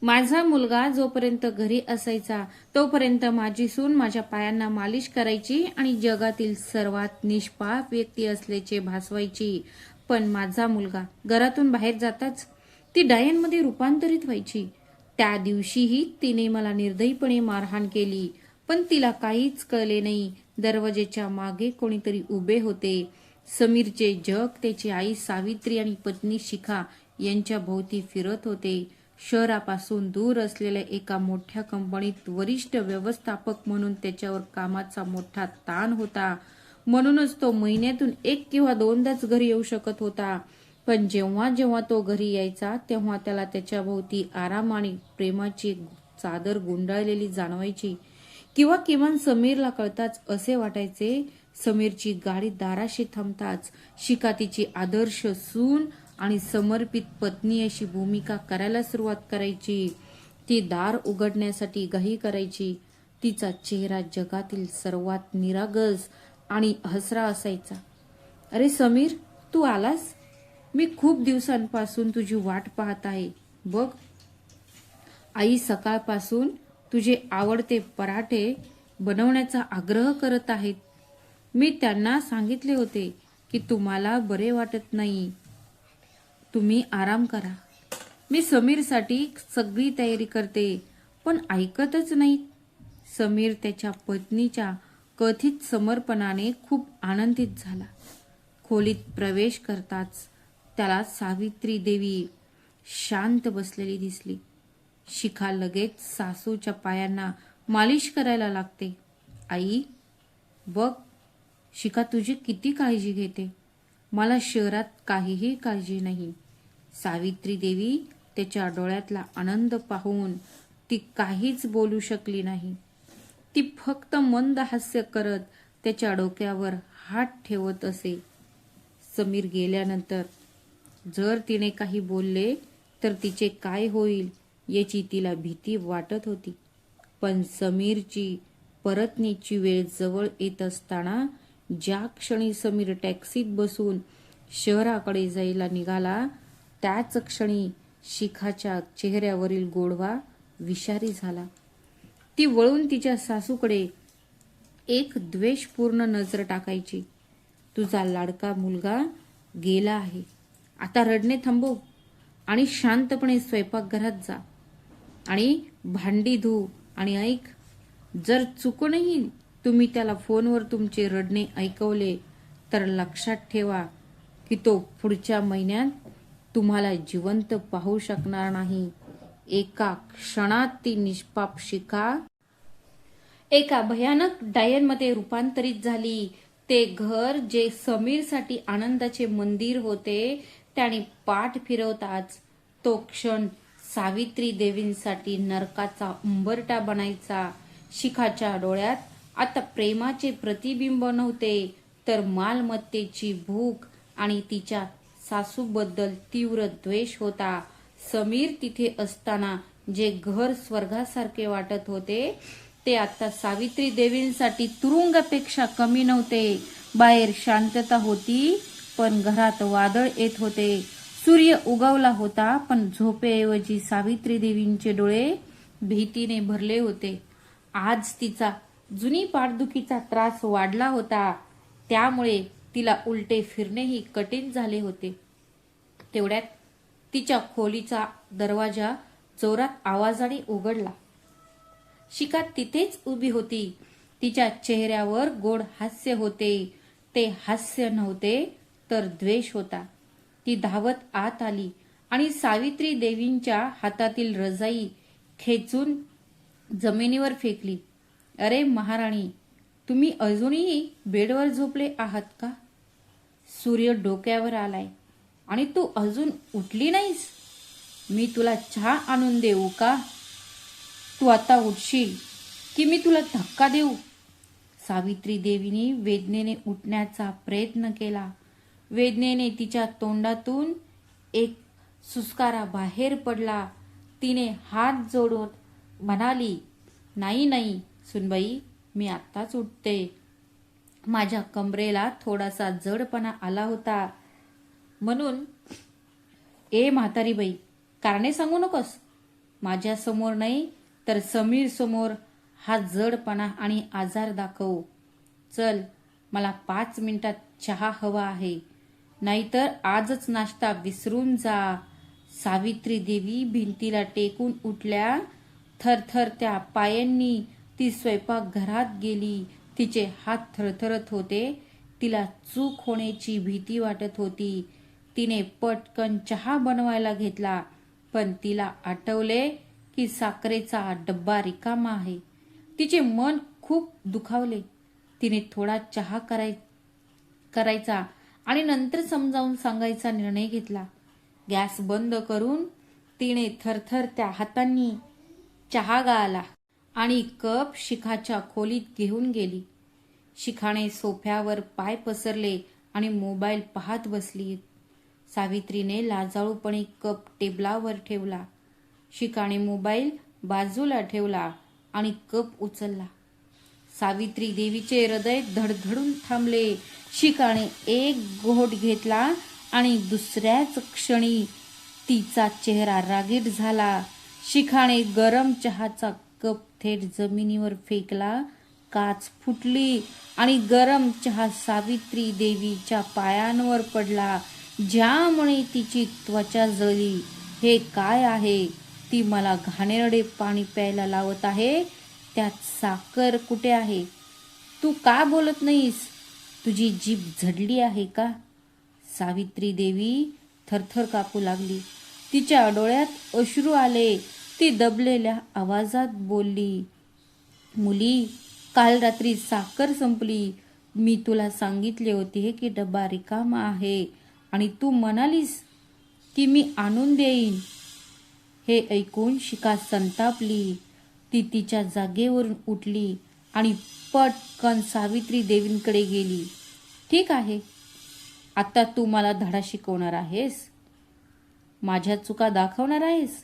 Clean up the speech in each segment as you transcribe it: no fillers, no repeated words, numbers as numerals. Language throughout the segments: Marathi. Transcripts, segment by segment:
माझा मुलगा जोपर्यंत घरी असायचा तोपर्यंत माझी सून माझ्या पायांना मालिश करायची आणि जगातील सर्वात निष्पाप व्यक्ती असल्याचे भासवायची. पण माझा मुलगा घरातून बाहेर जाताच ती डायनमध्ये रूपांतरित व्हायची. त्या दिवशीही तिने मला निर्दयीपणे मारहाण केली, पण तिला काहीच कळले नाही. दरवाजेच्या मागे कोणीतरी उभे होते. समीरचे जग त्याची आई सावित्री आणि पत्नी शिखा यांच्या भोवती फिरत होते. शहरापासून दूर असलेल्या एका मोठ्या कंपनीत वरिष्ठ व्यवस्थापक म्हणून त्याच्यावर कामाचा मोठा ताण होता. म्हणूनच तो महिन्यातून 1 किंवा 2दाच घरी येऊ शकत होता. पण जेव्हा जेव्हा तो घरी यायचा तेव्हा त्याला त्याच्या भोवती आराम आणि प्रेमाची चादर गुंडाळलेली जाणवायची. किंवा किमान समीरला कळताच असे वाटायचे. समीरची गाडी दाराशी थांबताच शिखा तिची आदर्श सून आणि समर्पित पत्नी अशी भूमिका करायला सुरुवात करायची. ती दार उघडण्यासाठी घाई करायची. तिचा चेहरा जगातील सर्वात निरागस आणि हसरा असायचा. अरे समीर, तू आलास? मी खूप दिवसांपासून तुझी वाट पाहत आहे. बघ, आई सकाळपासून तुझे आवडते पराठे बनवण्याचा आग्रह करत आहेत. मी त्यांना सांगितले होते की तुम्हाला बरे वाटत नाही, तुम्ही आराम करा. मी समीरसाठी सगळी तयारी करते, पण ऐकतच नाहीत. समीर त्याच्या पत्नीच्या कथित समर्पणाने खूप आनंदित झाला. खोलीत प्रवेश करताच त्याला सावित्री देवी शांत बसलेली दिसली. शिखा लगेच सासूच्या पायांना मालिश करायला लागते. आई, बघ, शिखा तुझी किती काळजी घेते. मला शहरात काहीही काळजी नाही. सावित्री देवी त्याच्या डोळ्यातला आनंद पाहून ती काहीच बोलू शकली नाही. ती फक्त मंद हास्य करत त्याच्या डोक्यावर हात ठेवत असे. समीर गेल्यानंतर जर तिने काही बोलले तर तिचे काय होईल याची तिला भीती वाटत होती. पण समीरची परतण्याची वेळ जवळ येत असताना ज्या क्षणी समीर टॅक्सीत बसून शहराकडे जायला निघाला त्याच क्षणी शिखाच्या चेहऱ्यावरील गोडवा विषारी झाला. ती वळून तिच्या सासूकडे एक द्वेषपूर्ण नजर टाकायची. तुझा लाडका मुलगा गेला आहे. आता रडणे थांबव आणि शांतपणे स्वयंपाकघरात जा आणि भांडी धु. आणि ऐक, जर चुकूनही तुम्ही त्याला फोनवर तुमचे रडणे ऐकवले तर लक्षात ठेवा की तो पुढच्या महिन्यात तुम्हाला जिवंत पाहू शकणार नाही. एका क्षणात ती निष्पाप शिखा एका भयानक डायनमध्ये रूपांतरित झाली. ते घर जे समीरसाठी आनंदाचे मंदिर होते त्याने पाठ फिरवताच तो क्षण सावित्री देवींसाठी नरकाचा उंबरठा बनायचा. शिखाच्या डोळ्यात आता प्रेमाचे प्रतिबिंब नव्हते तर मालमत्तेची भूक आणि तिच्या सासूबद्दल तीव्र द्वेष होता. समीर तिथे असताना जे घर स्वर्गासारखे वाटत होते ते आता सावित्री देवींसाठी तुरुंगापेक्षा कमी नव्हते. बाहेर शांतता होती पण घरात वादळ येत होते. सूर्य उगवला होता पण झोपेऐवजी सावित्री देवींचे डोळे भीतीने भरले होते. आज तिचा जुनी पाठदुखीचा त्रास वाढला होता, त्यामुळे तिला उलटे फिरणेही कठीण झाले होते. तेवढ्यात तिच्या खोलीचा दरवाजा जोरात आवाजाने उघडला. शिखा तिथेच उभी होती. तिच्या चेहऱ्यावर गोड हास्य होते. ते हास्य नव्हते तर द्वेष होता. ती धावत आत आली आणि सावित्री देवींच्या हातातील रजाई खेचून जमिनीवर फेकली. अरे महाराणी, तुम्ही अजूनही बेडवर झोपले आहात का? सूर्य डोक्यावर आलाय आणि तू अजून उठली नाहीस. मी तुला चहा आणून देऊ का? तू आता उठशील की मी तुला धक्का देऊ? सावित्री देवीने वेदनेने उठण्याचा प्रयत्न केला. वेदनेने तिच्या तोंडातून एक सुस्कारा बाहेर पडला. तिने हात जोडून म्हणाली, नाही नाही सुनबाई, मी आत्ताच उठते. माझ्या कमरेला थोडासा जडपणा आला होता म्हणून. ए म्हातारी बाई, कारणे सांगू नकोस. माझ्या समोर नाही तर समीर समोर हा जडपणा आणि आजार दाखव. चल, मला 5 मिनिटात चहा हवा आहे, नाहीतर आजच नाश्ता विसरून जा. सावित्री देवी भिंतीला टेकून उठल्या. थरथरत्या पायांनी ती स्वयंपाकघरात गेली. तिचे हात थरथरत होते. तिला चूक होण्याची भीती वाटत होती. तिने पटकन चहा बनवायला घेतला, पण तिला आठवले की साखरेचा डब्बा रिकामा आहे. तिचे मन खूप दुखावले. तिने थोडा चहा करायचा आणि नंतर समजावून सांगायचा निर्णय घेतला. गॅस बंद करून तिने थरथरत्या हातांनी चहा गाळला आणि कप शिखाच्या खोलीत घेऊन गेली. शिखाने सोफ्यावर पाय पसरले आणि मोबाईल पाहत बसली. सावित्रीने लाजाळूपणे कप टेबलावर ठेवला. शिखाने मोबाईल बाजूला ठेवला आणि कप उचलला. सावित्री देवीचे हृदय धडधडून थांबले. शिखाने एक घोट घेतला आणि दुसऱ्याच क्षणी तिचा चेहरा रागीट झाला. शिखाने गरम चहाचा कप थेट जमिनीवर फेकला. काच फुटली आणि गरम चहा सावित्री देवीच्या पायांवर पडला, ज्यामुळे तिची त्वचा जळली. हे काय आहे? ती मला घाणेरडे पाणी प्यायला लावत आहे. त्यात साखर कुठे आहे? तू का बोलत नाहीस? तुझी जीभ झडली आहे का? सावित्री देवी थरथर कापू लागली. तिच्या डोळ्यात अश्रू आले. ती दबलेल्या आवाजात बोलली, मुली, काल रात्री साखर संपली. मी तुला सांगितले होते की डबा रिकामा आहे आणि तू म्हणालीस की मी आणून देईन. हे ऐकून शिखा संतापली. ती तिच्या जागेवरून उठली आणि पटकन सावित्री देवींकडे गेली. ठीक आहे, आता तू मला धडा शिकवणार आहेस? माझ्या चुका दाखवणार आहेस?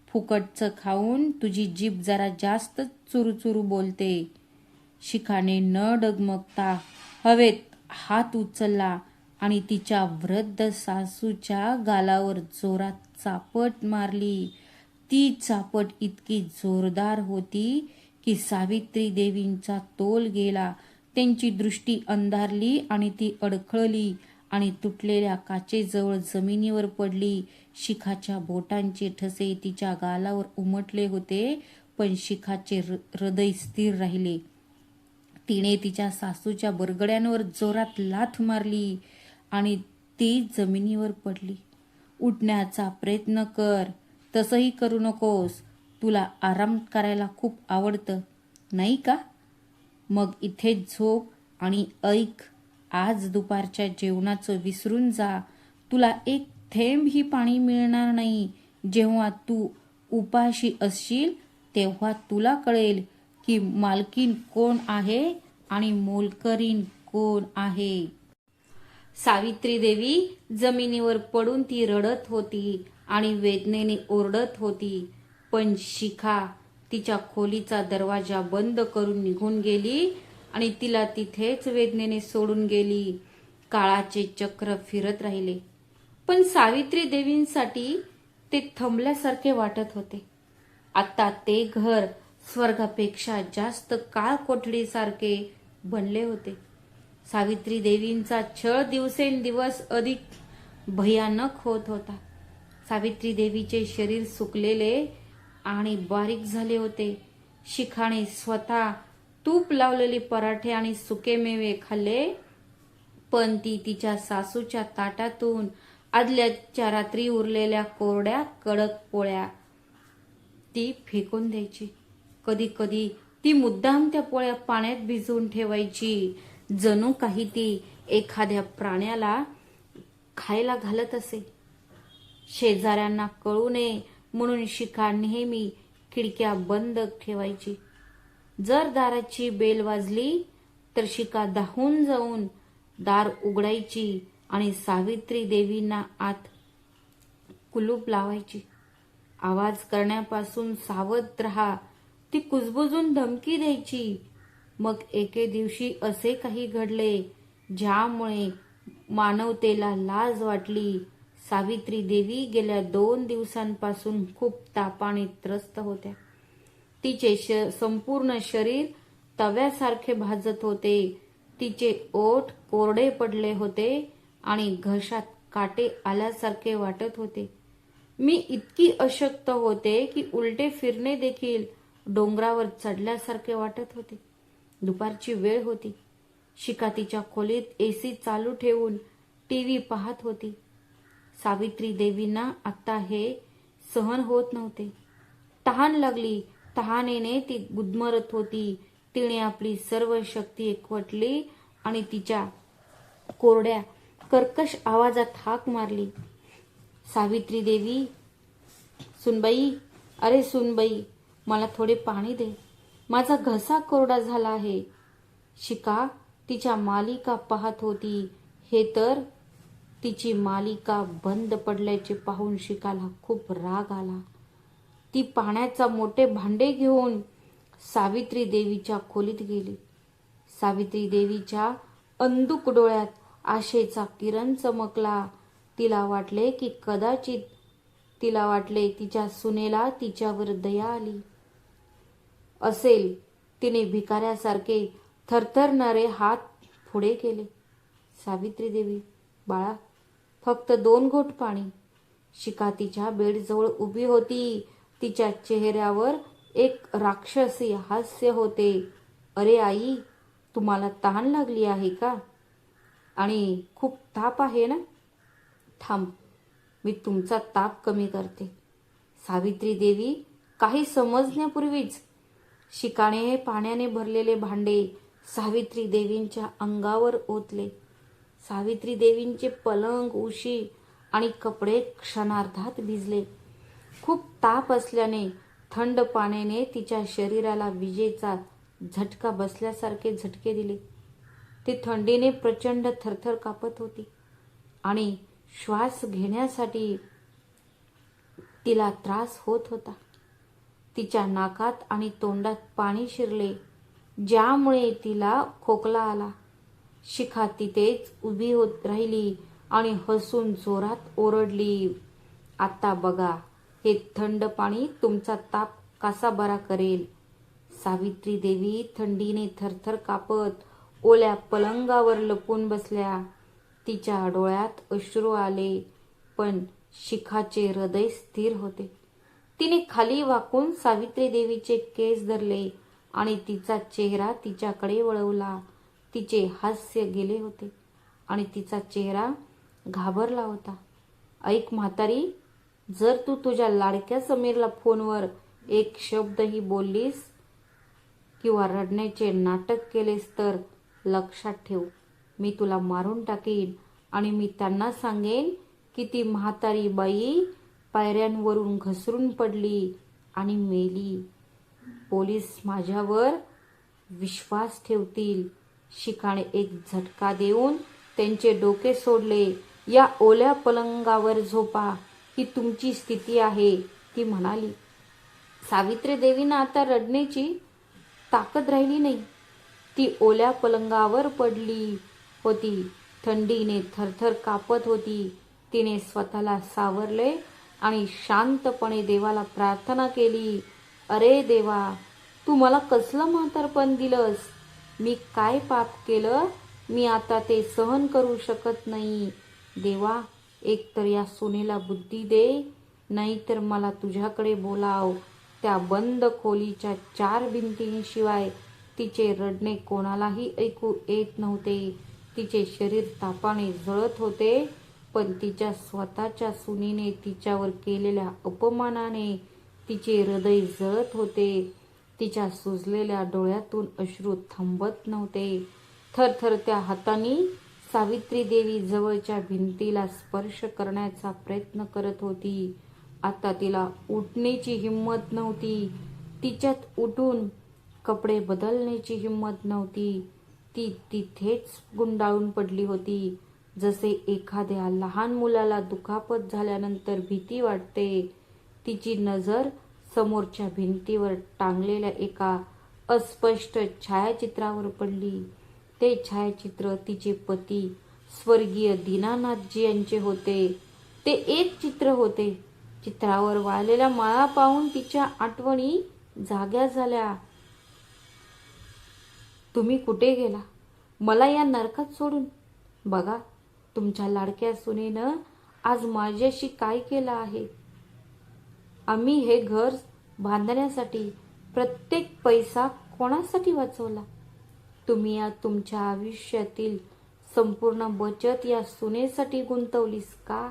फुकटचं खाऊन तुझी जीभ जरा जास्त चुरूचुरू बोलते. शिखाने न डगमगता हवेत हात उचलला आणि तिच्या वृद्ध सासूच्या गालावर जोरात चापट मारली. ती चापट इतकी जोरदार होती की सावित्री देवींचा तोल गेला. त्यांची दृष्टी अंधारली आणि ती अडखळली आणि तुटलेल्या काचेजवळ जमिनीवर पडली. शिखाच्या बोटांचे ठसे तिच्या गालावर उमटले होते, पण शिखाचे हृदय स्थिर राहिले. तिने तिच्या सासूच्या बरगड्यांवर जोरात लाथ मारली आणि ती जमिनीवर पडली. उठण्याचा प्रयत्न कर. तसंही करू नकोस. तुला आराम करायला खूप आवडतं, नाही का? मग इथेच झोप आणि ऐक. आज दुपारच्या जेवणाचं विसरून जा. तुला एक थेंबही पाणी मिळणार नाही. जेव्हा तू उपाशी असशील तेव्हा तुला कळेल की मालकीन कोण आहे आणि मोलकरीण कोण आहे. सावित्री देवी जमिनीवर पडून ती रडत होती आणि वेदनेने ओरडत होती. पण शिखा तिच्या खोलीचा दरवाजा बंद करून निघून गेली आणि तिला तिथेच वेदनेने सोडून गेली. काळाचे चक्र फिरत राहिले, पण सावित्री देवींसाठी ते थांबल्यासारखे वाटत होते. आता ते घर स्वर्गापेक्षा जास्त काळ कोठडीसारखे बनले होते. सावित्री देवींचा छळ दिवसेंदिवस अधिक भयानक होत होता. सावित्री देवीचे शरीर सुकलेले आणि बारीक झाले होते. शिखाने स्वतः तूप लावलेले पराठे आणि सुके मेवे खाल्ले, पण ती तिच्या सासूच्या ताटातून आदल्याच्या रात्री उरलेल्या कोरड्या कडक पोळ्या ती फेकून द्यायची. कधी कधी ती मुद्दाम त्या पोळ्या पाण्यात भिजवून ठेवायची, जणू काही ती एखाद्या प्राण्याला खायला घालत असे. शेजाऱ्यांना कळू नये म्हणून शिखा नेहमी खिडक्या बंद ठेवायची. जर दाराची बेल वाजली तर शिखा धावून जाऊन दार उघडायची आणि सावित्री देवींना आत कुलूप लावायची. आवाज करण्यापासून सावध राहा, ती कुजबुजून धमकी द्यायची. मग एके दिवशी असे काही घडले ज्यामुळे मानवतेला लाज वाटली. सावित्री देवी गेल्या 2 दिवसांपासून खूप तापाने त्रस्त होत्या. तिचे संपूर्ण शरीर तव्यासारखे भाजत होते. तिचे ओठ कोरडे पडले होते आणि घशात काटे आल्यासारखे वाटत होते. मी इतकी अशक्त होते की उलटे फिरणे देखील डोंगरावर चढल्यासारखे वाटत होते. दुपारची वेळ होती. शिखा तिच्या खोलीत एसी चालू ठेवून टीव्ही पाहत होती. सावित्री देवींना आता हे सहन होत नव्हते. तहान लागली. तहानेने ती गुदमरत होती. तिने आपली सर्व शक्ती एकवटली आणि तिच्या कोरड्या कर्कश आवाजात हाक मारली, सावित्री देवी, सुनबाई, अरे सुनबाई, मला थोडे पाणी दे. माझा घसा कोरडा झाला आहे. शिखा तिच्या मालिका पाहत होती. हे तर तिची मालिका बंद पडल्याचे पाहून शिखाला खूप राग आला. ती पाण्याचा मोठे भांडे घेऊन सावित्री देवीच्या खोलीत गेली. सावित्री देवीच्या अंधुक डोळ्यात आशेचा किरण चमकला. तिला वाटले तिच्या सुनेला तिच्यावर दया आली असेल. तिने भिकाऱ्यासारखे थरथरणारे हात पुढे केले. सावित्री देवी, बाळा, फक्त 2 घोट पाणी. शिखा तिच्या बेडजवळ उभी होती. तिच्या चेहऱ्यावर एक राक्षसी हास्य होते. अरे आई, तुम्हाला तहान लागली आहे का? आणि खूप ताप आहे ना? थांब, मी तुमचा ताप कमी करते. सावित्री देवी काही समजण्यापूर्वीच शिखाने पाण्याने भरलेले भांडे सावित्री देवींच्या अंगावर ओतले. सावित्री देवींचे पलंग, उशी आणि कपडे क्षणार्धात भिजले. खूप ताप असल्याने थंड पाण्याने तिच्या शरीराला विजेचा झटका बसल्यासारखे झटके दिले. ती थंडीने प्रचंड थरथर कापत होती आणि श्वास घेण्यासाठी तिला त्रास होत होता. तिच्या नाकात आणि तोंडात पाणी शिरले, ज्यामुळे तिला खोकला आला. शिखा तिथेच उभी होत राहिली आणि हसून जोरात ओरडली, आता बघा, हे थंड पाणी तुमचा ताप कसा बरा करेल. सावित्री देवी थंडीने थरथर कापत ओल्या पलंगावर लपून बसल्या. तिच्या डोळ्यात अश्रू आले, पण शिखाचे हृदय स्थिर होते. तिने खाली वाकून सावित्री देवीचे केस धरले आणि तिचा चेहरा तिच्याकडे वळवला. तिचे हास्य गेले होते आणि तिचा चेहरा घाबरला होता. ऐक म्हातारी, जर तू तुझ्या लाडक्या समीरला फोनवर एक शब्दही बोललीस किंवा रडण्याचे नाटक केलेस तर लक्षात ठेव, मी तुला मारून टाकीन आणि मी त्यांना सांगेन की ती म्हातारी बाई पायऱ्यांवरून घसरून पडली आणि मेली. पोलीस माझ्यावर विश्वास ठेवतील. शिखाने एक झटका देऊन त्यांचे डोके सोडले. या ओल्या पलंगावर झोपा, ही तुमची स्थिती आहे, ती म्हणाली. सावित्री देवींना आता रडण्याची ताकद राहिली नाही. ती ओल्या पलंगावर पडली होती. थंडीने थरथर कापत होती. तिने स्वतःला सावरले आणि शांतपणे देवाला प्रार्थना केली, अरे देवा, तू मला कसलं म्हातारपण दिलंस. मी काय पाप केलं. मी आता ते सहन करू शकत नाही. देवा, एकतर या सुनेला बुद्धी दे, नाहीतर मला तुझ्याकडे बोलाव. त्या बंद खोलीच्या 4 भिंतींशिवाय तिचे रडणे कोणालाही ऐकू येत नव्हते. तिचे शरीर तापाने जळत होते, पण तिच्या स्वतःच्या सुनीने तिच्यावर केलेल्या अपमानाने तिचे हृदय जळत होते. तिच्या सुजलेल्या डोळ्यातून अश्रू थांबत नव्हते. थरथरत्या हातांनी सावित्री देवी जवळच्या भिंतीला स्पर्श करण्याचा प्रयत्न करत होती. आता तिला उठण्याची हिंमत नव्हती. तिच्यात उठून कपडे बदलण्याची हिंमत नव्हती. ती तिथेच गुंडाळून पडली होती, जसे एखाद्या लहान मुलाला दुखापत झाल्यानंतर भीती वाटते. तिची नजर समोरच्या भिंतीवर टांगलेल्या एका अस्पष्ट छायाचित्रावर पडली. ते छायाचित्र तिचे पती स्वर्गीय दीनानाथजी यांचे होते. ते एक चित्र होते. चित्रावर वाळलेल्या माळा पाहून तिच्या आठवणी जाग्या झाल्या. तुम्ही कुठे गेला? मला या नरकात सोडून? बघा, तुमच्या लाडक्या सुनेनं आज माझ्याशी काय केलं आहे. आम्ही हे घर बांधण्यासाठी प्रत्येक पैसा कोणासाठी वाचवला? तुम्ही या तुमच्या आयुष्यातील संपूर्ण बचत या सुनेसाठी गुंतवलीस का?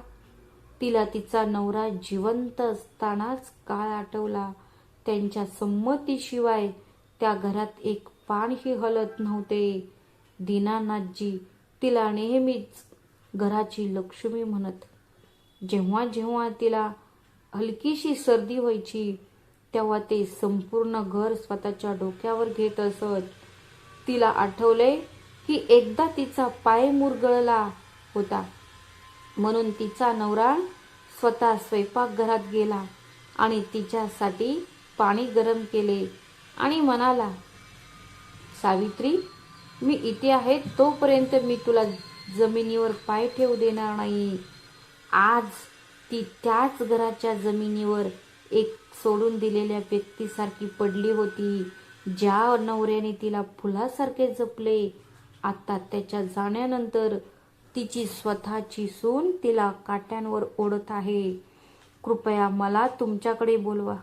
तिला तिचा नवरा जिवंत असतानाच काळ आठवला. त्यांच्या संमतीशिवाय त्या घरात एक पानही हलत नव्हते. दीनानाथजी तिला नेहमीच घराची लक्ष्मी म्हणत. जेव्हा जेव्हा तिला हलकीशी सर्दी व्हायची तेव्हा ते संपूर्ण घर स्वतःच्या डोक्यावर घेत असत. तिला आठवले की एकदा तिचा पाय मुरगळला होता म्हणून तिचा नवरा स्वतः स्वयंपाकघरात गेला आणि तिच्यासाठी पाणी गरम केले आणि म्हणाला, सावित्री, मी इथे आहे तोपर्यंत मी तुला जमिनीवर पाय ठेवू देणार नाही. आज ती त्याच घराच्या जमिनीवर एक सोडून दिलेल्या व्यक्तीसारखी पडली होती. ज्या नवऱ्याने तिला फुलासारखे जपले, आता त्याच्या जाण्यानंतर तिची स्वतःची सून तिला काट्यांवर ओढत आहे. कृपया मला तुमच्याकडे बोलवा.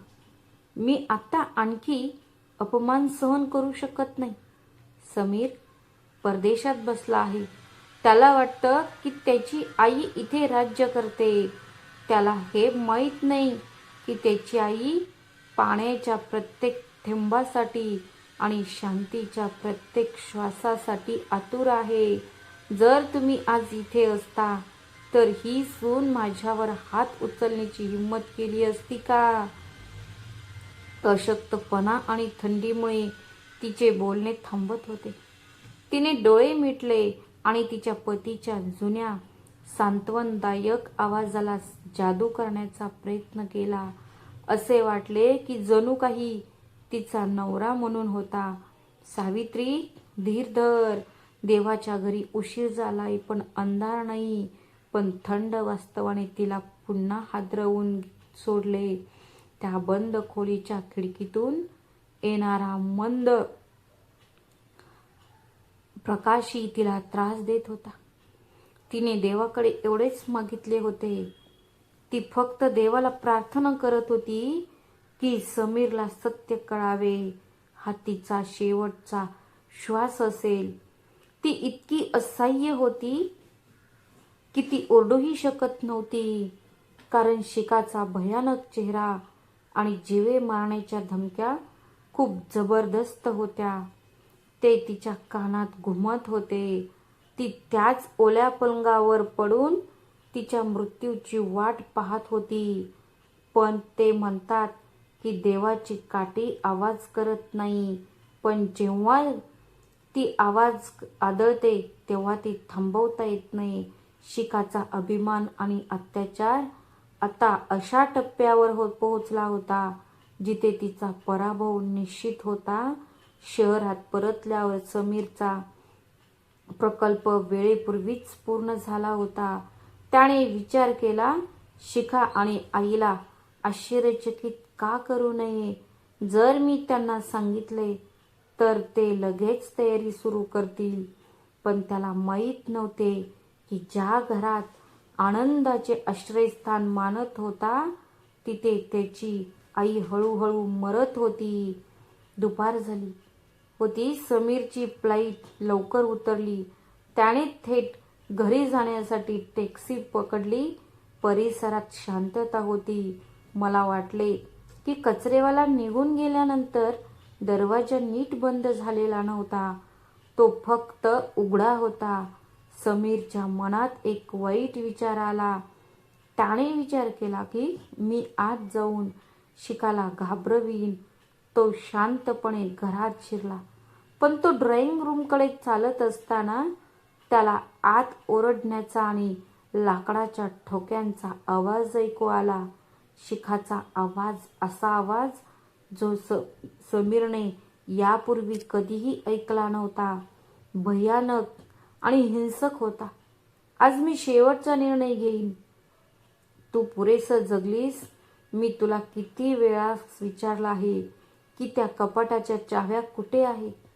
मी आता आणखी अपमान सहन करू शकत नाही. समीर परदेशात बसला आहे. त्याला वाटतं की त्याची आई इथे राज्य करते. त्याला हे माहीत नाही की त्याची आई पाण्याच्या प्रत्येक थेंबासाठी आणि शांतीच्या प्रत्येक श्वासासाठी आतुर आहे. जर तुम्ही आज इथे असता तर ही सून माझ्यावर हात उचलण्याची हिंमत केली असती का? अशक्तपणा आणि थंडीमुळे तिचे बोलणे थांबत होते. तिने डोळे मिटले आणि तिच्या पतीच्या जुन्या सांत्वनदायक आवाजाला जादू करण्याचा प्रयत्न केला. असे वाटले की जणू काही तिचा नवरा म्हणून होता. सावित्री, धीर धर. देवाच्या घरी उशीर झालाय पण अंधार नाही. पण थंड वास्तवाने तिला पुन्हा हादरवून सोडले. त्या बंद खोलीच्या खिडकीतून येणारा मंद प्रकाशही तिला त्रास देत होता. तिने देवाकडे एवढेच मागितले होते. ती फक्त देवाला प्रार्थना करत होती की समीरला सत्य कळावे. हा तिचा शेवटचा श्वास असेल. ती इतकी असह्य होती की ती ओरडूही शकत नव्हती, कारण शिखाचा भयानक चेहरा आणि जीवे मारण्याच्या धमक्या खूप जबरदस्त होत्या. ते तिच्या कानात घुमत होते. ती त्याच ओल्या पलंगावर पडून तिच्या मृत्यूची वाट पाहत होती. पण ते म्हणतात की देवाची काठी आवाज करत नाही, पण जेव्हा ती आवाज आदळते तेव्हा ती थांबवता येत नाही. शिखाचा अभिमान आणि अत्याचार आता अशा टप्प्यावर पोहोचला होता जिथे तिचा पराभव निश्चित होता. शहरात परतल्यावर समीरचा प्रकल्प वेळेपूर्वीच पूर्ण झाला होता. त्याने विचार केला, शिखा आणि आईला आश्चर्यचकित का करू नये. जर मी त्यांना सांगितले तर ते लगेच तयारी सुरू करतील. पण त्याला माहीत नव्हते की ज्या घरात आनंदाचे आश्रयस्थान मानत होता तिथे त्याची आई हळूहळू मरत होती. दुपार झाली होती. समीरची फ्लाईट लवकर उतरली. त्याने थेट घरी जाण्यासाठी टॅक्सी पकडली. परिसरात शांतता होती. मला वाटले की कचरेवाला निघून गेल्यानंतर दरवाजा नीट बंद झालेला नव्हता. तो फक्त उघडा होता. समीरच्या मनात एक वाईट विचार आला. त्याने विचार केला की मी आत जाऊन शिखाला घाबरवीन. तो शांतपणे घरात शिरला, पण तो ड्रॉइंग रूमकडे चालत असताना त्याला आत ओरडण्याचा आणि लाकडाच्या ठोक्यांचा आवाज ऐकू आला. शिखाचा आवाज, असा आवाज जो समीरने यापूर्वी कधीही ऐकला नव्हता. भयानक आणि हिंसक होता. आज मी शेवटचा निर्णय घेईन. तू पुरेसं जगलीस. मी तुला किती वेळा विचारलं आहे की त्या कपाटाच्या चाव्या कुठे आहेत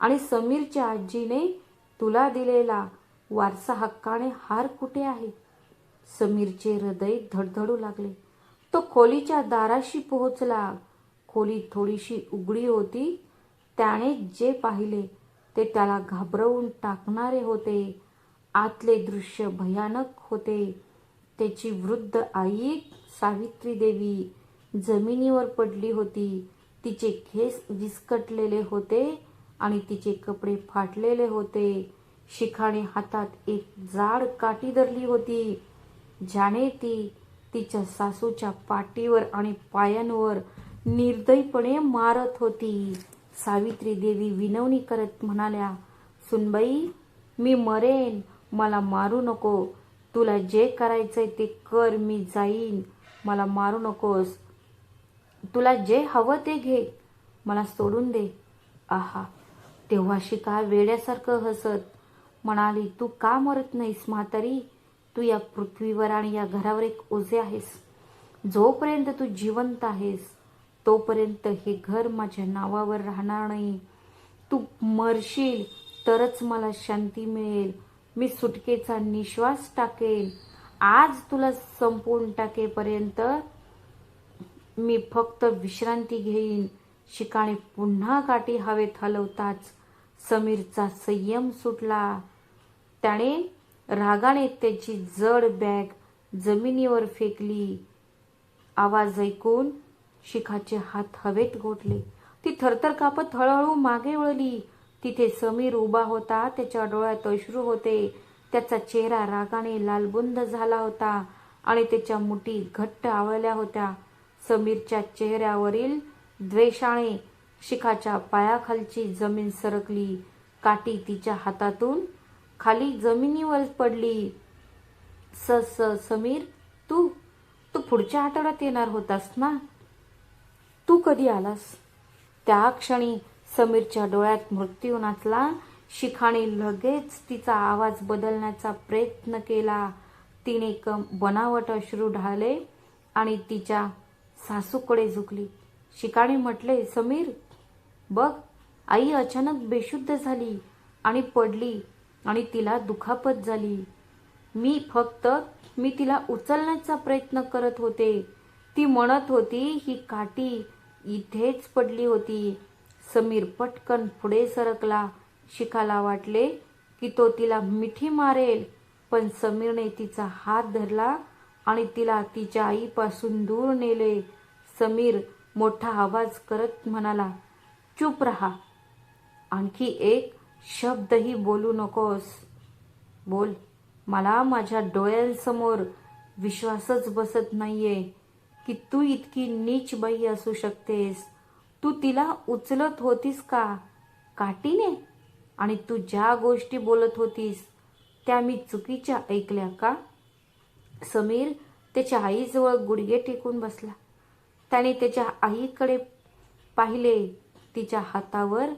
आणि समीरच्या आजीने तुला दिलेला वारसा हक्काने हार कुठे आहे. समीरचे हृदय धडधडू लागले. तो खोलीच्या दाराशी पोहोचला. खोली थोडीशी उघडी होती. त्याने जे पाहिले ते त्याला घाबरवून टाकणारे होते. आतले दृश्य भयानक होते. त्याची वृद्ध आई सावित्री देवी जमिनीवर पडली होती. तिचे केस विस्कटलेले होते आणि तिचे कपडे फाटलेले होते. शिखाने हातात एक जाड काठी धरली होती, ज्याने ती तिच्या सासूच्या पाठीवर आणि पायांवर निर्दयीपणे मारत होती. सावित्री देवी विनवणी करत म्हणाल्या, सुनबाई, मी मरेन, मला मारू नको. तुला जे करायचंय ते कर, मी जाईन, मला मारू नकोस. तुला जे हवं ते घे, मला सोडून दे. आहा. तेव्हा शिका वेड्यासारखं हसत म्हणाली, तू का मरत नाहीस म्हातारी? तू या पृथ्वीवर आणि या घरावर एक ओझे आहेस. जोपर्यंत तू जिवंत आहेस तोपर्यंत हे घर माझ्या नावावर राहणार नाही. तू मरशील तरच मला शांती मिळेल. मी सुटकेचा निश्वास टाकेल. आज तुला संपवून टाकेपर्यंत मी फक्त विश्रांती घेईन. शिकाने पुन्हा काठी हवेत हलवताच समीरचा संयम सुटला. त्याने रागाने त्याची जड बॅग जमिनीवर फेकली. आवाज ऐकून शिखाचे हात हवेत गोठले. ती थरथर कापत हळूहळू मागे वळली. तिथे समीर उभा होता. त्याच्या डोळ्यात अश्रू होते. त्याचा चेहरा रागाने लालबुंद झाला होता आणि त्याच्या मुठी घट्ट आवळल्या होत्या. समीरच्या चेहऱ्यावरील द्वेषाने शिखाच्या पायाखालची जमीन सरकली. काठी तिच्या हातातून खाली जमिनीवर पडली. समीर, तू पुढच्या आठवड्यात येणार होतास ना? तू कधी आलास? त्या क्षणी समीरच्या डोळ्यात मृत्यू नाचला. शिखाने लगेच तिचा आवाज बदलण्याचा प्रयत्न केला. तिने बनावट अश्रू ढाळले आणि तिच्या सासूकडे झुकली. शिखाने म्हटले, समीर, बघ, आई अचानक बेशुद्ध झाली आणि पडली आणि तिला दुखापत झाली. मी तिला उचलण्याचा प्रयत्न करत होते. ती म्हणत होती ही काठी इथेच पडली होती. समीर पटकन पुढे सरकला. शिखाला वाटले की तो तिला मिठी मारेल, पण समीरने तिचा हात धरला आणि तिला तिच्या आईपासून दूर नेले. समीर मोठा आवाज करत म्हणाला, चूप रहा. आणखी एक शब्दही बोलू नकोस. बोल. मला माझ्या डोळ्यांसमोर विश्वासच बसत नाहीये की तू इतकी नीच बाई असू शकतेस. तू तिला उचलत होतीस का काठीने? आणि तू ज्या गोष्टी बोलत होतीस त्या मी चुकीच्या ऐकल्या का? समीर त्याच्या आईजवळ गुडघे टेकून बसला. त्याने त्याच्या आईकडे पाहिले. तिच्या हातावर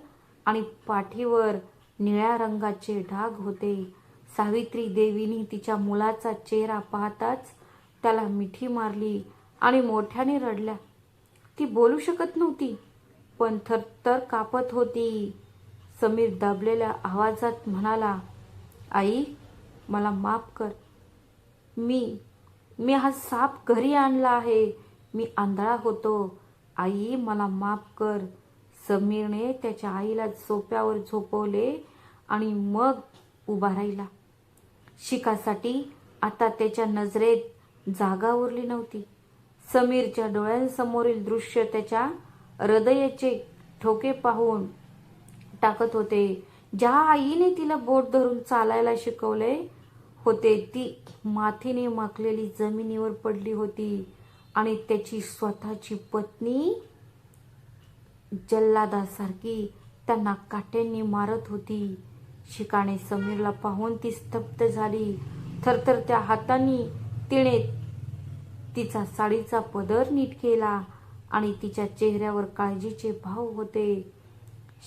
आणि पाठीवर निळ्या रंगाचे डाग होते. सावित्री देवीने तिच्या मुलाचा चेहरा पाहताच त्याला मिठी मारली आणि मोठ्याने रडल्या. ती बोलू शकत नव्हती, पण थरथर कापत होती. समीर दाबलेल्या आवाजात म्हणाला, आई, मला माफ कर. मी हा साप घरी आणला आहे. मी आंधळा होतो. आई, मला माफ कर. समीरने त्याच्या आईला सोफ्यावर झोपवले आणि मग उभा राहिला. शिखासाठी आता त्याच्या नजरेत जागा उरली नव्हती. समीरच्या डोळ्यांसमोरील दृश्य त्याच्या हृदयाचे ठोके पाहून टाकत होते. ज्या आईने तिला बोट धरून चालायला शिकवले होते ती मातीने माखलेली जमिनीवर पडली होती आणि त्याची स्वतःची पत्नी जल्लादासारखी त्यांना काट्यांनी मारत होती. शिखाने समीरला पाहून ती स्तब्ध झाली. थरथरत्या हातांनी तिने तिचा साडीचा पदर नीट केला आणि तिच्या चेहऱ्यावर काळजीचे भाव होते.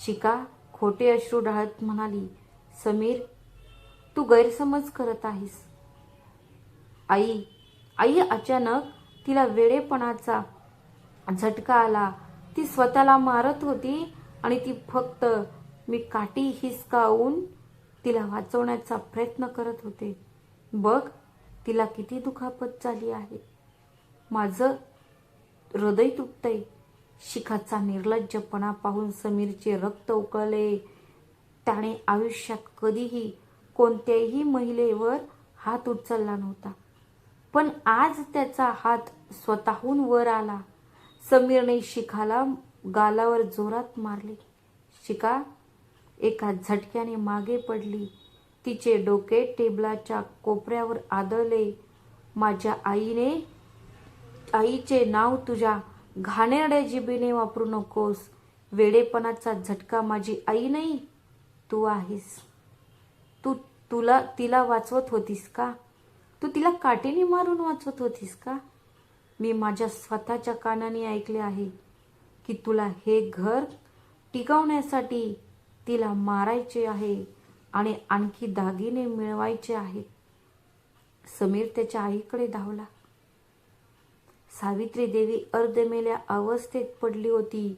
शिखा खोटे अश्रू ढाळत म्हणाली, समीर, तू गैरसमज करत आहेस. आई, आई अचानक तिला वेडेपणाचा झटका आला. ती स्वतःला मारत होती आणि ती फक्त मी काठी हिसकावून तिला वाचवण्याचा प्रयत्न करत होते. बघ तिला किती दुखापत झाली आहे. माझं हृदय तुटतंय. शिखाचा निर्लज्जपणा पाहून समीरचे रक्त उकळले. त्याने आयुष्यात कधीही कोणत्याही महिलेवर हात उचलला नव्हता, पण आज त्याचा हात स्वतःहून वर आला. समीरने शिखाला गालावर जोरात मारले. शिखा एका झटक्याने मागे पडली. तिचे डोके टेबलाच्या कोपऱ्यावर आदळले. माझ्या आईचे नाव तुझ्या घाणेरड्या जिभेने वापरू नकोस. वेडेपणाचा झटका माझी आई नाही, तू आहेस. तिला वाचवत होतीस का? तू तिला काठीने मारून वाचवत होतीस का? मी माझ्या स्वतःच्या कानाने ऐकले आहे की तुला हे घर टिकवण्यासाठी तिला मारायचे आहे आणि आणखी दागिने मिळवायचे आहेत. समीर त्याच्या आईकडे धावला. सावित्री देवी अर्धमेल्या अवस्थेत पडली होती.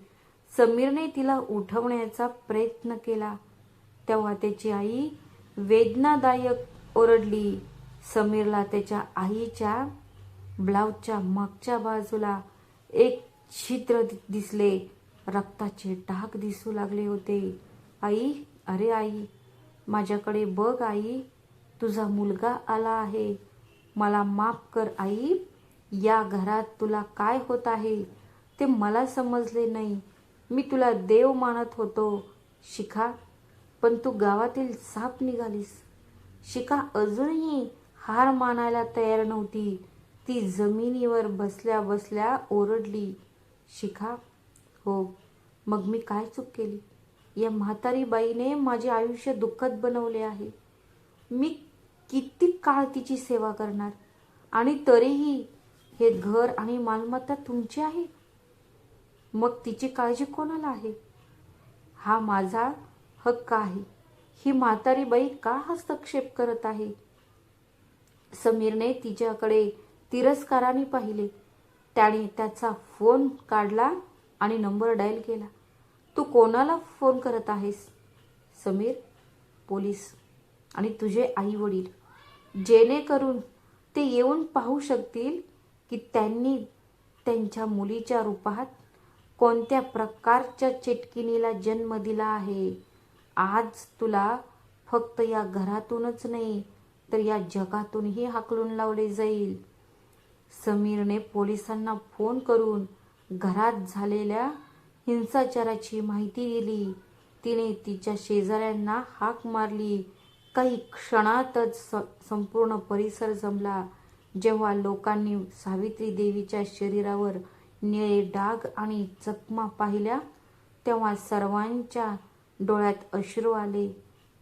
समीरने तिला उठवण्याचा प्रयत्न केला तेव्हा त्याची आई वेदनादायक ओरडली. समीरला त्याच्या आईच्या ब्लाउजच्या मागच्या बाजूला एक छिद्र दिसले. रक्ताचे डाग दिसू लागले होते. आई, अरे आई, माझ्याकडे बघ आई, तुझा मुलगा आला आहे. मला माफ कर आई. या घरात तुला काय होत आहे ते मला समजले नाही. मी तुला देव मानत होतो शिखा, पण तू गावातील साप निघालीस. शिखा अजूनही हार मानायला तयार नव्हती. ती जमिनीवर बसल्या बसल्या ओरडली. शिखा, हो, मग मी काय चूक केली? या म्हातारी बाईने माझे आयुष्य दुःखद बनवले आहे. मी किती काळ तिची सेवा करणार? आणि तरीही हे घर आणि मालमत्ता तुमची आहे. मग तिची काळजी कोणाला आहे? हा माझा हक्क आहे. ही म्हातारी बाई का हस्तक्षेप करत आहे? समीरने तिच्याकडे तिरस्काराने पाहिले. त्याने त्याचा फोन काढला आणि नंबर डायल केला. तू कोणाला फोन करत आहेस? समीर, पोलीस आणि तुझे आई वडील, जेणेकरून ते येऊन पाहू शकतील की त्यांनी त्यांच्या मुलीच्या रूपात कोणत्या प्रकारच्या चेटकिनीला जन्म दिला आहे. आज तुला फक्त या घरातूनच नाही तर या जगातूनही हाकलून लावले जाईल. समीरने पोलिसांना फोन करून घरात झालेल्या हिंसाचाराची माहिती दिली. तिने तिच्या शेजाऱ्यांना हाक मारली. काही क्षणातच संपूर्ण परिसर जमला. जेव्हा लोकांनी सावित्री देवीच्या शरीरावर निळे डाग आणि जखमा पाहिल्या तेव्हा सर्वांच्या डोळ्यात अश्रू आले.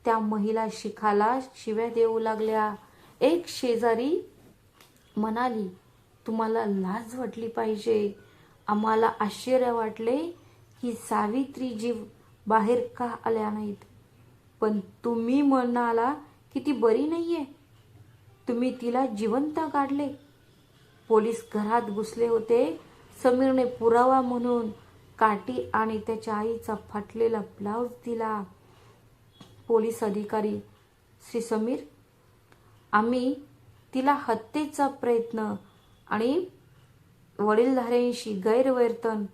त्या महिला शिखाला शिव्या देऊ लागल्या. एक शेजारी म्हणाली, तुम्हाला लाज वाटली पाहिजे. आम्हाला आश्चर्य वाटले की सावित्रीजी बाहेर का आल्या नाहीत, पण तुम्ही म्हणाला की ती बरी नाहीये. तुम्ही तिला जिवंत काढले. पोलीस घरात घुसले होते. समीरने पुरावा म्हणून काठी आणि त्याच्या आईचा फाटलेला ब्लाउज दिला. पोलीस अधिकारी, श्री समीर, आम्ही तिला हत्येचा प्रयत्न आणि वडीलधाऱ्यांशी गैरवर्तन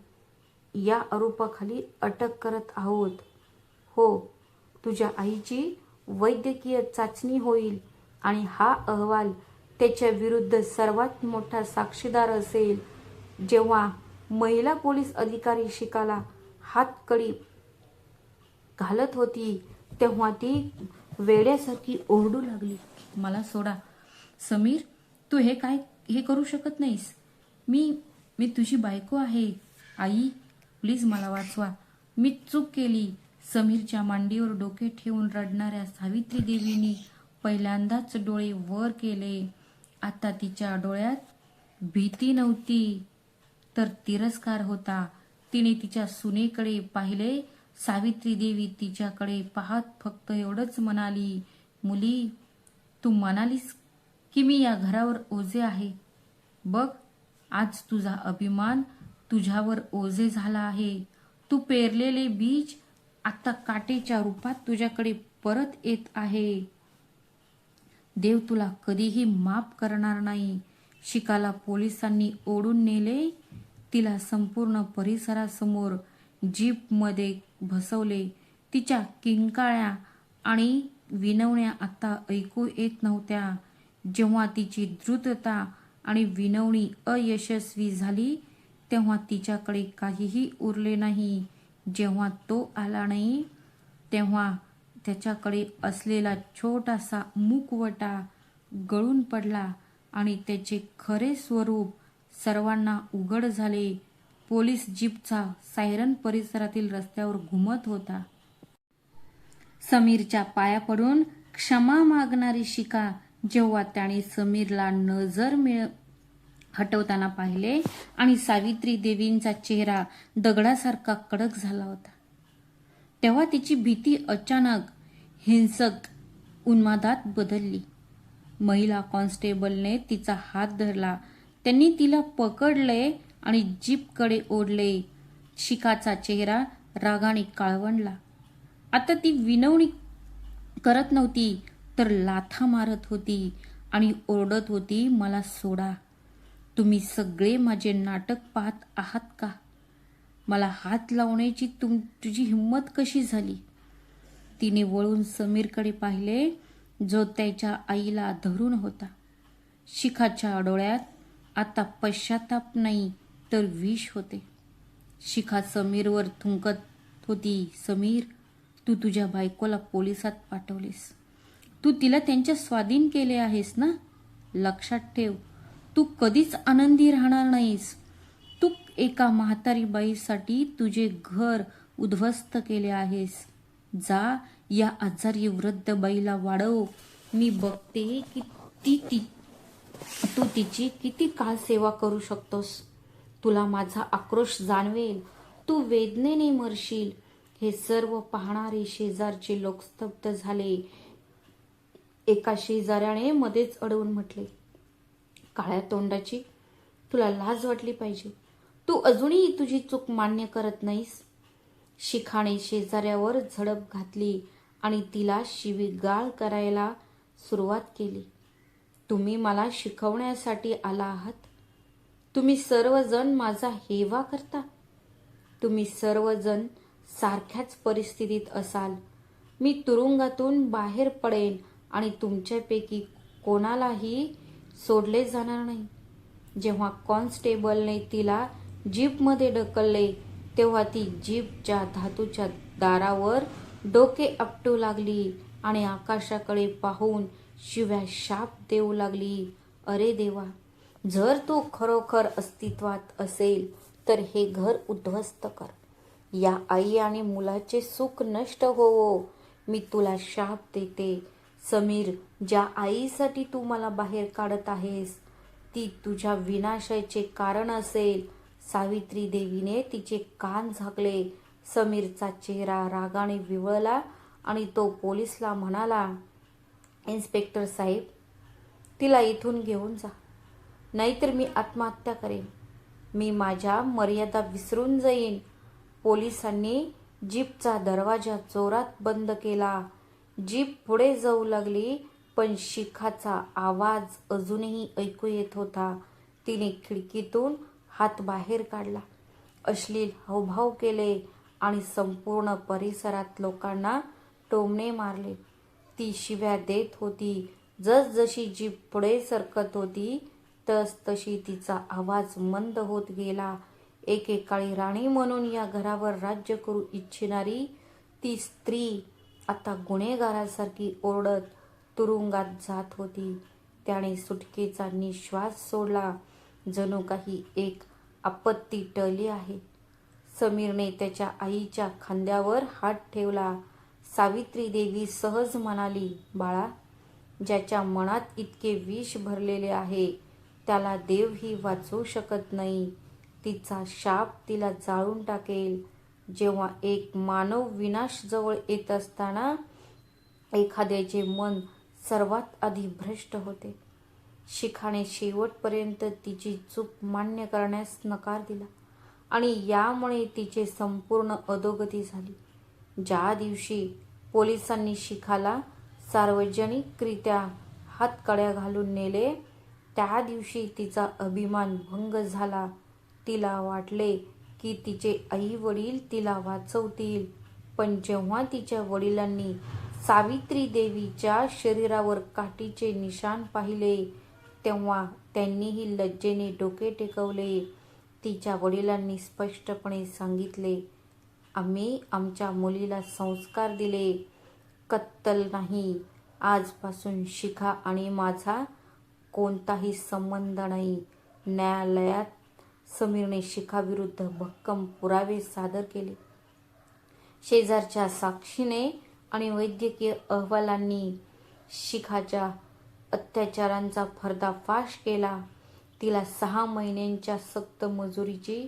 या आरोपाखाली अटक करत आहोत. हो, तुझ्या आईची वैद्यकीय चाचणी होईल आणि हा अहवाल त्याच्या विरुद्ध सर्वात मोठा साक्षीदार असेल. जेव्हा महिला पोलीस अधिकारी शिखाला हातकडी घालत होती तेव्हा ती वेड्यासारखी ओरडू लागली, मला सोडा. समीर, तू हे करू शकत नाहीस. मी तुझी बायको आहे. आई, प्लीज मला वाचवा. मी चूक केली. समीरच्या मांडीवर डोके ठेवून रडणाऱ्या सावित्री देवीने पहिल्यांदाच डोळे वर केले. आता तिच्या डोळ्यात भीती नव्हती तर तिरस्कार होता. तिने तिच्या सुनेकडे पाहिले. सावित्री देवी तिच्याकडे पाहत फक्त एवढंच म्हणाली, मुली, तू म्हणालीस की मी या घरावर ओझे आहे, बघ, आज तुझा अभिमान तुझ्यावर ओझे झाला आहे. तू पेरलेले बीज आता काटेच्या रूपात तुझ्याकडे परत येत आहे. देव तुला कधीही माफ करणार नाही. शिखाला पोलिसांनी ओढून नेले. तिला संपूर्ण परिसरासमोर जीपमध्ये बसवले. तिच्या किंकाळ्या आणि विनवण्या आता ऐकू येत नव्हत्या. जेव्हा तिची द्रुतता आणि विनवणी अयशस्वी झाली तेव्हा तिच्याकडे काहीही उरले नाही. जेव्हा तो आला नाही तेव्हा त्याच्याकडे असलेला छोटासा मुखवटा गळून पडला आणि त्याचे खरे स्वरूप सर्वांना उघड झाले. पोलीस जीपचा सायरन परिसरातील रस्त्यावर घुमत होता. समीरच्या पाया पडून क्षमा मागणारी शिखा जेव्हा त्याने समीरला नजर हटवताना पाहिले आणि सावित्री देवींचा चेहरा दगडासारखा कडक झाला होता तेव्हा तिची भीती अचानक हिंसक उन्मादात बदलली. महिला कॉन्स्टेबलने तिचा हात धरला. त्यांनी तिला पकडले आणि जीपकडे ओढले. शिखाचा चेहरा रागाने काळवंडला. आता ती विनवणी करत नव्हती तर लाथा मारत होती आणि ओरडत होती, मला सोडा. तुम्ही सगळे माझे नाटक पाहत आहात का? मला हात लावण्याची तुझी हिंमत कशी झाली? तिने वळून समीरकडे पाहिले जो त्याच्या आईला धरून होता. शिखाच्या डोळ्यात आता पश्चाताप नाही तर विष होते. शिखा समीरवर थुंकत होती, समीर, तू तुझ्या बायकोला पोलिसात पाठवलेस. तू तिला त्यांच्या स्वाधीन केले आहेस ना? लक्षात ठेव, तू कधीच आनंदी राहणार नाहीस. तू एका म्हातारी बाईसाठी तुझे घर उद्ध्वस्त केले आहेस. जा, या आजारी वृद्ध बाईला वाढव. मी बघते की तू तिची किती काळ सेवा करू शकतोस. तुला माझा आक्रोश जाणवेल. तू वेदनेने मरशील. हे सर्व पाहणारे शेजारचे लोक स्तब्ध झाले. एका शेजाऱ्याने मध्येच अडवून म्हटले, काळ्या तोंडाची, तुला लाज वाटली पाहिजे. तू अजूनही तुझी चूक मान्य करत नाहीस. शिखाने शेजाऱ्यावर झडप घातली आणि तिला शिवीगाळ करायला सुरुवात केली. तुम्ही मला शिकवण्यासाठी आला आहात? तुम्ही सर्वजण माझा हेवा करता? तुम्ही सर्वजण सारख्याच परिस्थितीत असाल. मी तुरुंगातून बाहेर पडेन आणि तुमच्यापैकी कोणालाही सोडले जाणार नाही. जेव्हा कॉन्स्टेबलने तिला जीपमध्ये ढकलले तेव्हा ती जीपच्या धातूच्या दारावर डोके आपटू लागली आणि आकाशाकडे पाहून शिव्या शाप देऊ लागली. अरे देवा, जर तू खरोखर अस्तित्वात असेल तर हे घर उद्ध्वस्त कर. या आई आणि मुलाचे सुख नष्ट होवो. मी तुला शाप देते. समीर, ज्या आईसाठी तू मला बाहेर काढत आहेस ती तुझ्या विनाशाचे कारण असेल. सावित्री देवीने तिचे कान झाकले. समीरचा चेहरा रागाने विवळला आणि तो पोलिसला म्हणाला, इन्स्पेक्टर साहेब, तिला इथून घेऊन जा, नाहीतर मी आत्महत्या करेन. मी माझ्या मर्यादा विसरून जाईन. पोलिसांनी जीपचा दरवाजा जोरात बंद केला. जीप पुढे जाऊ लागली पण शिखाचा आवाज अजूनही ऐकू येत होता. तिने खिडकीतून हात बाहेर काढला, अश्लील हावभाव केले आणि संपूर्ण परिसरात लोकांना टोमणे मारले. ती शिव्या देत होती. जसजशी जीप पुढे सरकत होती तशी तिचा आवाज मंद होत गेला. एकेकाळी राणी म्हणून या घरावर राज्य करू इच्छिणारी ती स्त्री आता गुन्हेगारासारखी ओरडत तुरुंगात जात होती. त्याने सुटकेचा निश्वास सोडला. जणू काही एक आपत्ती टळली आहे. समीरने त्याच्या आईच्या खांद्यावर हात ठेवला. सावित्री देवी सहज म्हणाली, बाळा, ज्याच्या मनात इतके विष भरलेले आहे त्याला देवही वाचवू शकत नाही. तिचा शाप तिला जाळून टाकेल. जेव्हा एक मानव विनाश जवळ येत असताना एखाद्याचे मन सर्वात आधी भ्रष्ट होते. शिखाने शेवटपर्यंत तिची चूक मान्य करण्यास नकार दिला आणि यामुळे तिचे संपूर्ण अधोगती झाली. ज्या दिवशी पोलिसांनी शिखाला सार्वजनिकरित्या हातकड्या घालून नेले, त्या दिवशी तिचा अभिमान भंग झाला. तिला वाटले की तिचे आई वडील तिला वाचवतील, पण जेव्हा तिच्या वडिलांनी सावित्री देवीच्या शरीरावर काठीचे निशाण पाहिले, तेव्हा त्यांनीही लज्जेने डोके टेकवले. तिच्या वडिलांनी स्पष्टपणे सांगितले, आम्ही आमच्या मुलीला संस्कार दिले, कत्तल नाही. आजपासून शिखा आणि माझा कोणताही संबंध नाही. न्यायालयात समीरने शिखाविरुद्ध भक्कम पुरावे सादर केले. शेजारच्या साक्षीने आणि वैद्यकीय अहवालांनी शिखाच्या अत्याचारांचा पर्दाफाश केला. तिला 6 महिन्यांच्या सक्त मजुरीची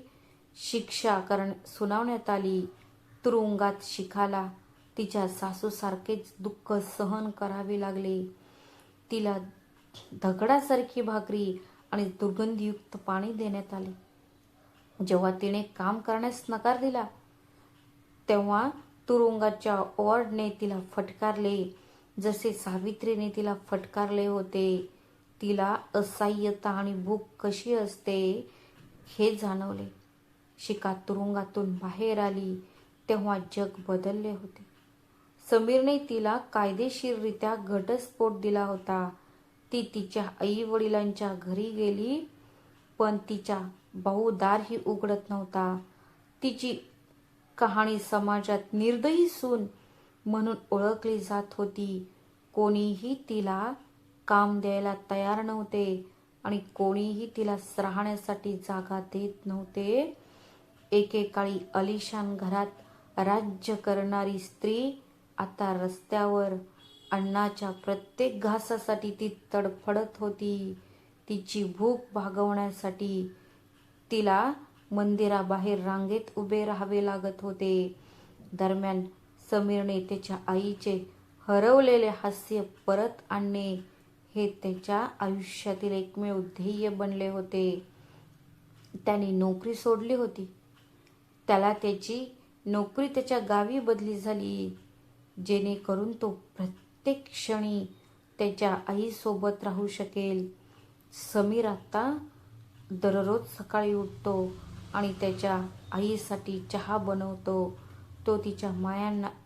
शिक्षा सुनावण्यात आली. तुरुंगात शिखाला तिच्या सासूसारखेच दुःख सहन करावे लागले. तिला दगडासारखी भाकरी आणि दुर्गंधयुक्त पाणी देण्यात आले. जेव्हा तिने काम करण्यास नकार दिला, तेव्हा तुरुंगाच्या वॉर्डने तिला फटकारले, जसे सावित्रीने तिला फटकारले होते. तिला असहाय्यता आणि भूक कशी असते हे जाणवले. शिखा तुरुंगातून बाहेर आली तेव्हा जग बदलले होते. समीरने तिला कायदेशीररित्या घटस्फोट दिला होता. ती तिच्या आई वडिलांच्या घरी गेली, पण तिचा भाऊ दारही उघडत नव्हता. तिची कहाणी समाजात निर्दयी सून म्हणून ओळखली जात होती. कोणीही तिला काम द्यायला तयार नव्हते आणि कोणीही तिला राहण्यासाठी जागा देत नव्हते. एकेकाळी आलिशान घरात राज्य करणारी स्त्री आता रस्त्यावर. अन्नाच्या प्रत्येक घासासाठी ती तडफडत होती. तिची भूक भागवण्यासाठी तिला मंदिराबाहेर रांगेत उभे राहावे लागत होते. दरम्यान समीरने त्याच्या आईचे हरवलेले हास्य परत आणणे हे त्याच्या आयुष्यातील एकमेव ध्येय बनले होते. त्याने नोकरी सोडली होती. त्याला त्याची नोकरी त्याच्या गावी बदली झाली, जेणेकरून तो प्रत्येक क्षणी त्याच्या आईसोबत राहू शकेल. समीर आता दररोज सकाळी उठतो आणि त्याच्या आईसाठी चहा बनवतो. तो तिच्या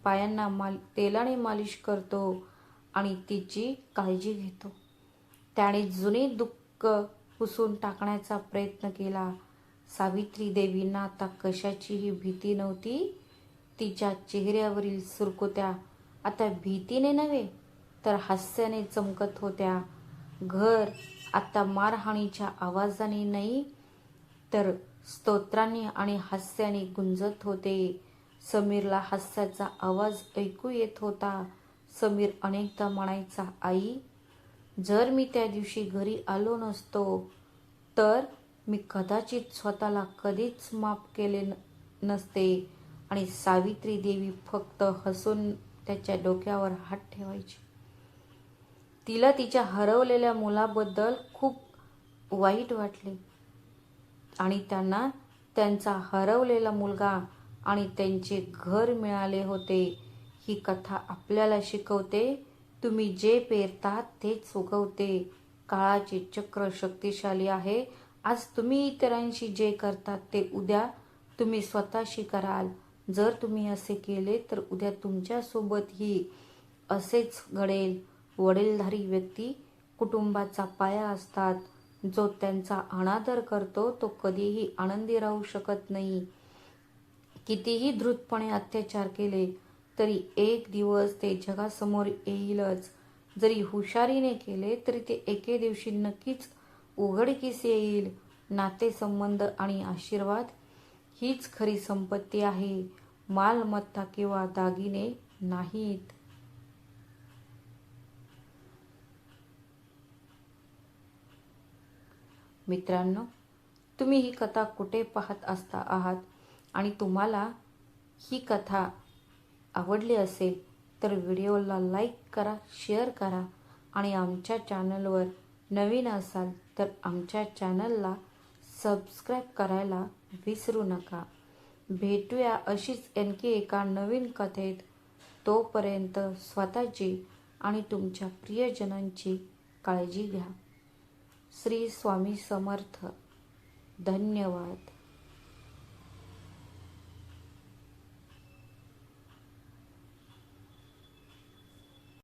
पायांना तेलाने मालिश करतो आणि तिची काळजी घेतो. त्याने जुने दुःख पुसून टाकण्याचा प्रयत्न केला. सावित्री देवींना आता कशाचीही भीती नव्हती. तिच्या चेहऱ्यावरील सुरकुत्या आता भीतीने नव्हे तर हास्याने चमकत होत्या. घर आता मारहाणीच्या आवाजाने नाही तर स्तोत्रांनी आणि हास्याने गुंजत होते. समीरला हास्याचा आवाज ऐकू येत होता. समीर अनेकदा म्हणायचा, आई, जर मी त्या दिवशी घरी आलो नसतो तर मी कदाचित स्वतःला कधीच माफ केले नसते. आणि सावित्री देवी फक्त हसून त्याच्या डोक्यावर हात ठेवायची. तिला तिच्या हरवलेल्या मुलाबद्दल खूप वाईट वाटले आणि त्यांना त्यांचा हरवलेला मुलगा आणि त्यांचे घर मिळाले होते. ही कथा आपल्याला शिकवते, तुम्ही जे पेरता तेच उगवते. काळाचे चक्र शक्तिशाली आहे. आज तुम्ही इतरांशी जे करतात ते उद्या तुम्ही स्वतःशी कराल. जर तुम्ही असे केले तर उद्या तुमच्यासोबतही असेच घडेल. वडीलधारी व्यक्ती कुटुंबाचा पाया असतात. जो त्यांचा अनादर करतो तो कधीही आनंदी राहू शकत नाही. कितीही धृतपणे अत्याचार केले तरी एक दिवस ते जगासमोर येईलच. जरी हुशारीने केले तरी ते एके दिवशी नक्कीच उघडकीस येईल. नातेसंबंध आणि आशीर्वाद हीच खरी संपत्ती आहे, मालमत्ता किंवा दागिने नाहीत. मित्रांनो, तुम्ही ही कथा कुठे पाहत आहात आणि तुम्हाला ही कथा आवडली असेल तर व्हिडिओला लाईक करा, शेअर करा आणि आमच्या चॅनलवर नवीन असाल तर आमच्या चॅनलला सबस्क्राईब करायला विसरू नका. भेटूया अशीच आणखी एका नवीन कथेत. तोपर्यंत स्वतःची आणि तुमच्या प्रियजनांची काळजी घ्या. श्री स्वामी समर्थ. धन्यवाद.